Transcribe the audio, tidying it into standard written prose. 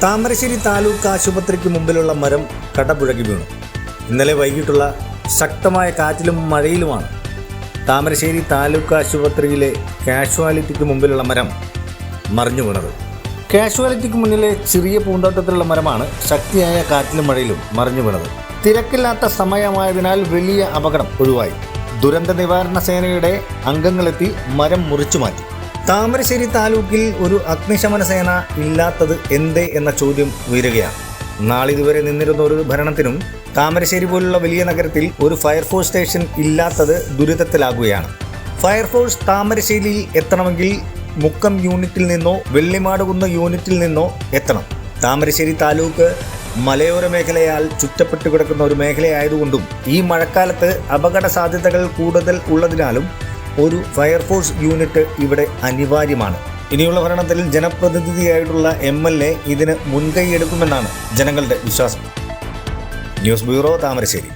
താമരശ്ശേരി താലൂക്ക് ആശുപത്രിക്ക് മുമ്പിലുള്ള മരം കടപുഴകി വീണു. ഇന്നലെ വൈകിട്ടുള്ള ശക്തമായ കാറ്റിലും മഴയിലുമാണ് താമരശ്ശേരി താലൂക്ക് ആശുപത്രിയിലെ കാഷ്വാലിറ്റിക്ക് മുമ്പിലുള്ള മരം മറിഞ്ഞു വീണത്. കാഷ്വാലിറ്റിക്ക് മുന്നിലെ ചെറിയ പൂന്തോട്ടത്തിലുള്ള മരമാണ് ശക്തിയായ കാറ്റിലും മഴയിലും മറിഞ്ഞു വീണത്. തിരക്കില്ലാത്ത സമയമായതിനാൽ വലിയ അപകടം ഒഴിവായി. ദുരന്ത നിവാരണ സേനയുടെ അംഗങ്ങളെത്തി മരം മുറിച്ചു മാറ്റി. താമരശ്ശേരി താലൂക്കിൽ ഒരു അഗ്നിശമന സേന ഇല്ലാത്തത് എന്തേ എന്ന ചോദ്യം ഉയരുകയാണ്. നാളിതുവരെ നിന്നിരുന്ന ഒരു ഭരണത്തിനും താമരശ്ശേരി പോലുള്ള വലിയ നഗരത്തിൽ ഒരു ഫയർഫോഴ്സ് സ്റ്റേഷൻ ഇല്ലാത്തത് ദുരിതത്തിലാകുകയാണ്. ഫയർഫോഴ്സ് താമരശ്ശേരിയിൽ എത്തണമെങ്കിൽ മുക്കം യൂണിറ്റിൽ നിന്നോ വെള്ളിമാടുകുന്ന യൂണിറ്റിൽ നിന്നോ എത്തണം. താമരശ്ശേരി താലൂക്ക് മലയോര മേഖലയാൽ ചുറ്റപ്പെട്ടു കിടക്കുന്ന ഒരു മേഖലയായതുകൊണ്ടും ഈ മഴക്കാലത്ത് അപകട സാധ്യതകൾ കൂടുതൽ ഉള്ളതിനാലും ഒരു ഫയർഫോഴ്സ് യൂണിറ്റ് ഇവിടെ അനിവാര്യമാണ്. ഇനിയുള്ള ഭരണത്തിൽ ജനപ്രതിനിധിയായിട്ടുള്ള MLA ഇതിന് മുൻകൈയെടുക്കുമെന്നാണ് ജനങ്ങളുടെ വിശ്വാസം. News bureau, Thamarassery.